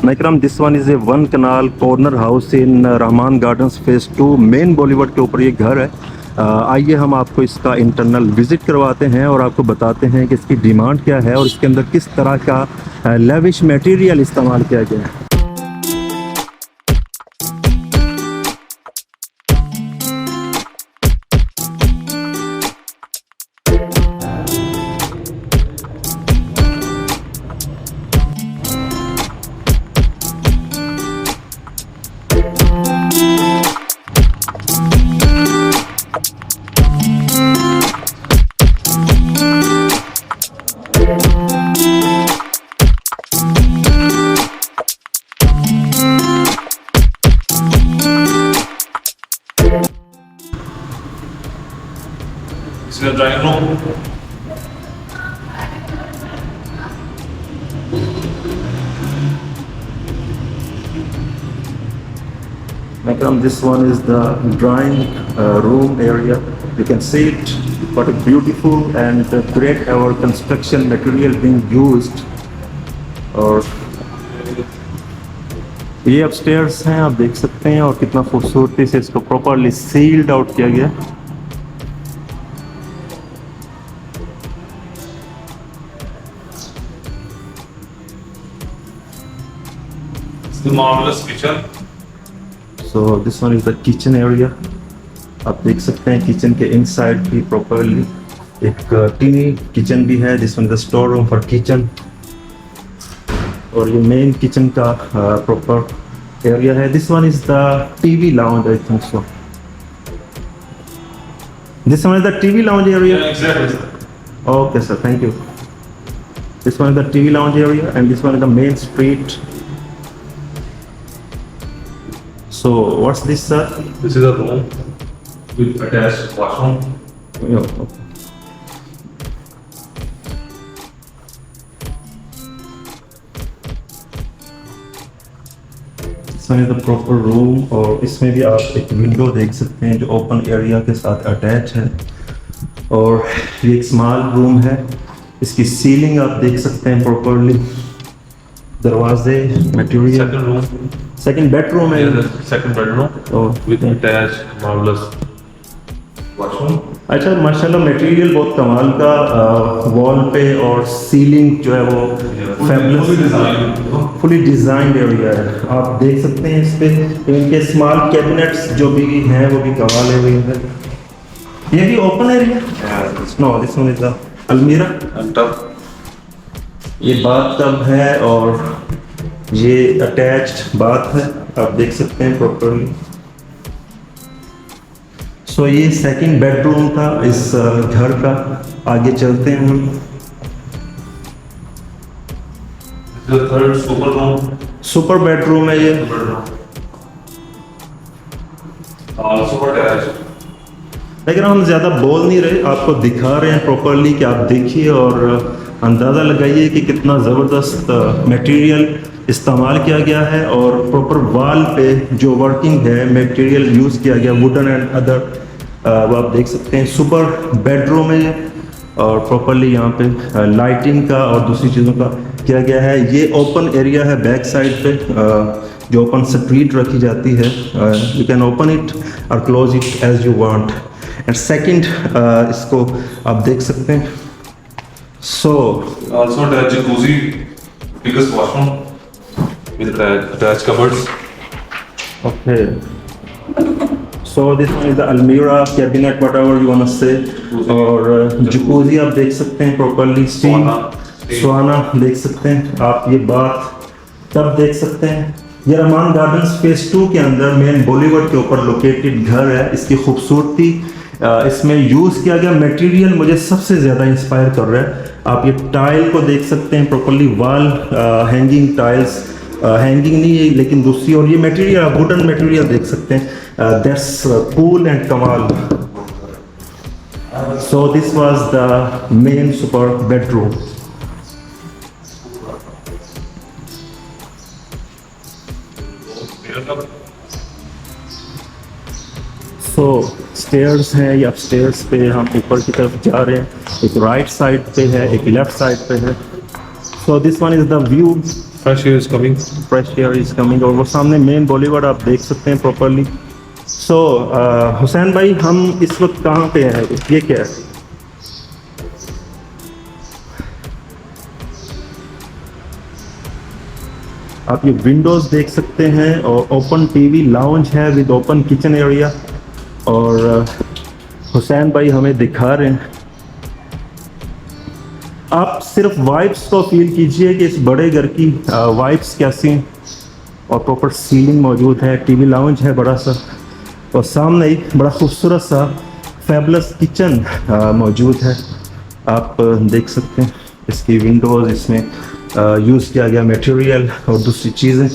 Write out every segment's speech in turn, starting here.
Ikram, this one is a one canal corner house in Rahman gardens phase 2 main Bollywood के ऊपर ये घर है। आइए हम आपको इसका इंटरनल विजिट करवाते हैं और आपको बताते हैं कि इसकी डिमांड क्या है और इसके अंदर किस तरह का लेविश मटेरियल इस्तेमाल किया गया है। This is the drawing room. Ikram, this one is the drawing room area. You can see it, what a beautiful and great our construction material being used. और ये अपस्टेयर्स हैं, आप देख सकते हैं, और कितना खूबसूरती से इसको प्रॉपरली सील्ड आउट किया गया। It's the marvelous kitchen. So this one is the kitchen area. आप देख सकते हैं किचन के इनसाइड भी प्रॉपरली एक टीनी किचन भी है। This one is the store room for kitchen, और ये मेन किचन का प्रॉपर एरिया है। This one is the TV lounge, I think so. This one is the TV lounge area. Yeah, exactly. Okay sir, thank you. This one is the TV lounge area and this one is the main street. So what's this sir? This is a room with attached washroom. Yeah, okay. This one is the proper room, और इसमें भी आप एक window देख सकते हैं जो open area के साथ अटैच है, और ये एक स्मॉल रूम है। इसकी सीलिंग आप देख सकते हैं प्रॉपरली, दरवाजे material. Second room. Second bedroom है। Here is the second bedroom with attached marvelous washroom. अच्छा, माशाल्लाह मटेरियल बहुत कमाल का, वॉल पे और सीलिंग जो है वो फैबुलस, फुली डिजाइंड एरिया है। आप देख सकते हैं इस पे इनके स्मॉल कैबिनेट्स जो भी हैं वो भी कमाल है। ये भी open area. No, this one is the अलमीरा। And tub. ये बाथ टब है और ये अटैच्ड बाथ है, आप देख सकते हैं प्रॉपरली। सो ये सेकंड बेडरूम था इस घर का। आगे चलते हैं हम। This is the third super room. Super bedroom है ये। Bedroom. Also attached. लेकिन हम ज़्यादा बोल नहीं रहे, आपको दिखा रहे हैं प्रॉपरली कि आप देखिए और अंदाज़ा लगाइए कि कितना ज़बरदस्त मटेरियल इस्तेमाल किया गया है। और प्रॉपर वॉल पे जो वर्किंग है मटेरियल यूज़ किया गया, वुडन एंड अदर, वो आप देख सकते हैं। सुपर बेडरूम है ये, और प्रॉपरली यहाँ पे लाइटिंग का और दूसरी चीज़ों का किया गया है। ये ओपन एरिया है बैक साइड पे, जो ओपन स्ट्रीट रखी जाती है। यू कैन ओपन इट और close it as you want. And second, इसको आप देख सकते हैं। So Also attached jacuzzi, biggest washroom with attached cupboards. Okay, so this one is the almirah, cabinet, whatever you want to say. और jacuzzi आप देख सकते हैं प्रॉपरली, स्टीम सुहाना देख सकते हैं आप। ये बात तब देख सकते हैं। ये रहमान गार्डन्स फेज 2 के अंदर मेन बॉलीवुड के ऊपर लोकेटेड घर है। इसकी खूबसूरती, इसमें यूज़ किया गया मटेरियल मुझे सबसे ज़्यादा इंस्पायर कर रहा है। आप ये टाइल को देख सकते हैं properly, wall hanging tiles, hanging नहीं है लेकिन दूसरी, और ये मटेरियल वुडन मटेरियल देख सकते हैं। दैट्स कूल एंड कमाल। So this was the main super bedroom. So stairs हैं, या स्टेयर्स पे हम ऊपर की तरफ जा रहे हैं। एक राइट साइड पे है, एक लेफ्ट साइड पे है। सो this one is the view Fresh air is coming. Fresh air is coming, और वो सामने मेन बॉलीवुड आप देख सकते हैं प्रॉपरली। सो हुसैन भाई, हम इस वक्त कहाँ पे हैं? ये क्या है? आप ये विंडोज देख सकते हैं, और ओपन टीवी लाउंज है विद ओपन किचन एरिया। और हुसैन भाई हमें दिखा रहे हैं, आप सिर्फ वाइब्स को फील कीजिए कि इस बड़े घर की वाइब्स कैसी हैं। और प्रॉपर सीलिंग मौजूद है, टीवी लाउंज है बड़ा सा, और सामने एक बड़ा खूबसूरत सा फैबुलस किचन मौजूद है। आप देख सकते हैं इसकी विंडोज़, इसमें यूज़ किया गया मटेरियल और दूसरी चीज़ें।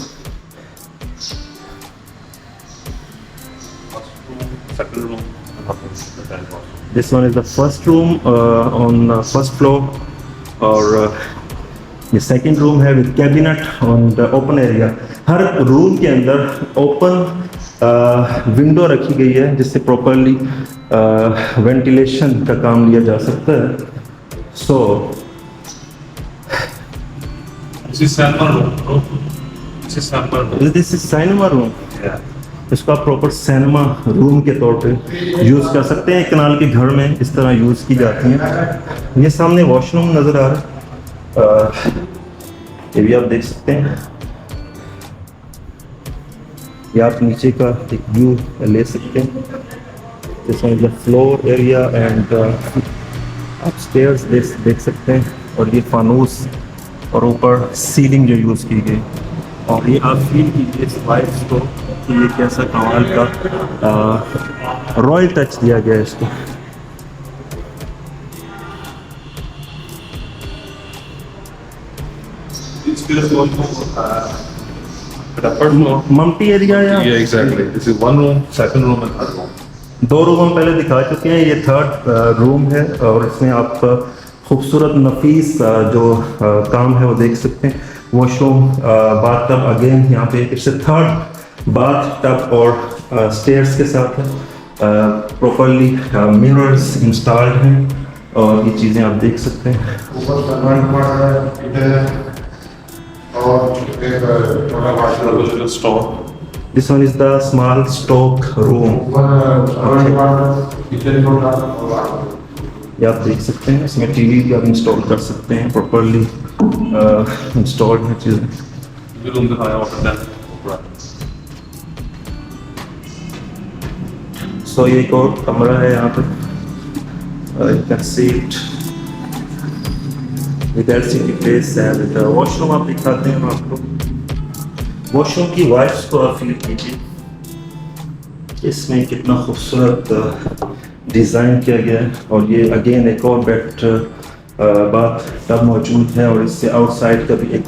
Second room. This one is the first room on first floor, और ये सेकंड रूम है with cabinet on the open area. Her room के अंदर ओपन विंडो रखी गई है जिससे प्रॉपरली वेंटिलेशन का काम लिया जा सकता है। सो This is cinema room. No? This is cinema room. This is cinema room. Yeah. इसको आप प्रॉपर सिनेमा रूम के तौर पे यूज़ कर सकते हैं। कनाल के घर में इस तरह यूज़ की जाती हैं। ये सामने वॉशरूम नज़र आ रहा है, ये भी आप देख सकते हैं। ये आप नीचे का एक व्यू ले सकते हैं, जिसमें द फ्लोर एरिया एंड आप स्टेयर्स देख सकते हैं, और ये फानूस और ऊपर सीलिंग जो यूज़ की गई। और ये आप फील कीजिए इस वाइब्स को कि ये कैसा कमाल का रॉयल टच दिया गया है इसको। This is also the first floor. Mumty area या Yeah, exactly. This is one room, second room, and third room. दो रूम हम पहले दिखा चुके हैं, ये थर्ड रूम है, और इसमें आप खूबसूरत नफीस जो काम है वो देख सकते हैं। वॉशरूम, बाथ टब, अगेन यहाँ पे इट्स थर्ड बाथ टब और स्टेयर्स के साथ है। प्रॉपरली मिरर्स इंस्टॉल्ड हैं, और ये चीज़ें आप देख सकते हैं। ऊपर सर्वेंट क्वार्टर है और एक छोटा Little washroom. store. This one is the small stock room. ऊपर सर्वेंट क्वार्टर, किचन छोटा और वाशरूम। ये आप देख सकते हैं, इसमें टीवी भी आप इंस्टॉल कर सकते हैं, प्रॉपरली इंस्टॉल्ड है चीज़ें। ये room दिखाया होता है ऊपर। सो ये एक और कमरा है यहाँ पर, you can see it with LCD place है, विद वॉशरूम आप दिखाते हैं आपको। वॉशरूम की वाइब्स को आप फील कीजिए, इसमें कितना खूबसूरत डिज़ाइन किया गया है। और ये अगेन एक और बेड बाथ टब मौजूद है, और इससे आउटसाइड का भी एक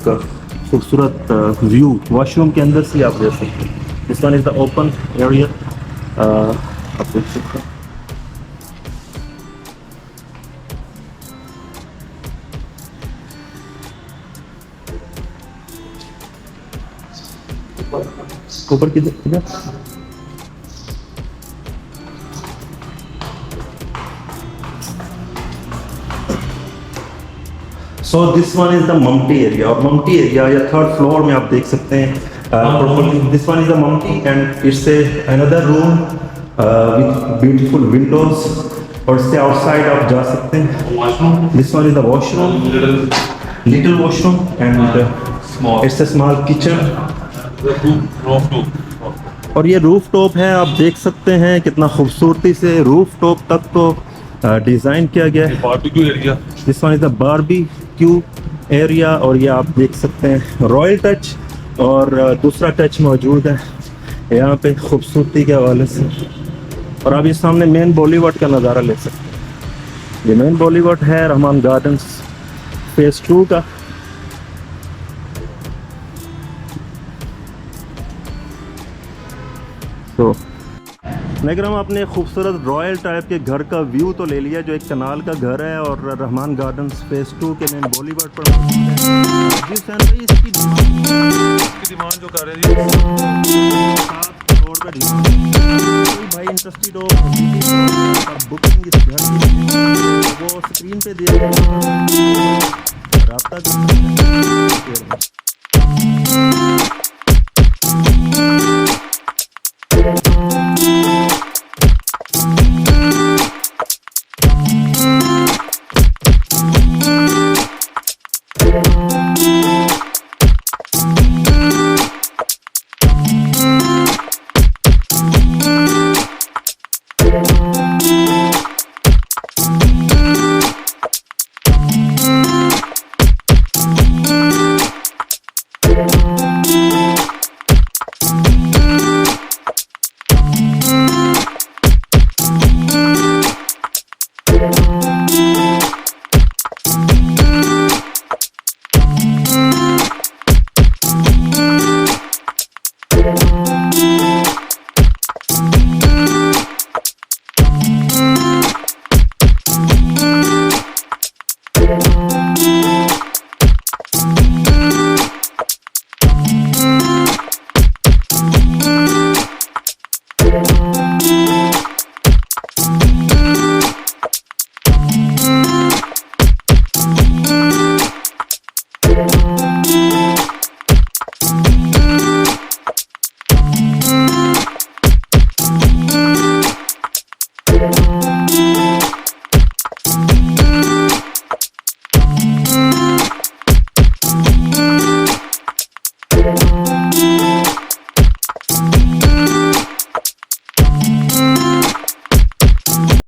खूबसूरत व्यू वॉशरूम के अंदर से आप देख सकते हैं। This one is the open area, आप देख सकते हैं। ऊपर किधर? So this one is the mumty area, और मम्टी एरिया या थर्ड फ्लोर में आप देख सकते हैं properly. This one is the mumty and it's another room with beautiful windows, और इससे आउटसाइड आप जा सकते हैं। Washroom. This one is the washroom, little washroom, and Small. It's a small kitchen. The roof too. और ये रूफ टॉप है, आप देख सकते हैं कितना खूबसूरती से रूफ टॉप तक को डिज़ाइन किया गया है। Barbecue area. This one is the barbecue area, और ये आप देख सकते हैं रॉयल टच और दूसरा टच मौजूद है यहाँ पे खूबसूरती के हवाले से। और आप इस सामने मेन बॉलीवुड का नज़ारा ले सकते हैं। ये मेन बॉलीवुड है रहमान गार्डन्स फेज़ 2 का। तो नगरम आपने खूबसूरत रॉयल टाइप के घर का व्यू तो ले लिया, जो एक कनाल का घर है और रहमान गार्डन्स फेज़ 2 के मेन बॉलीवुड पर मौजूद है। जी हुसैन भाई, इसकी डिमांड जो कर रहे हैं 7 करोड़ का कोई भाई इंटरेस्टेड हो बुकिंग इस घर की, वो स्क्रीन पे दे रहे हैं, रब्ता कर सकते हैं। है।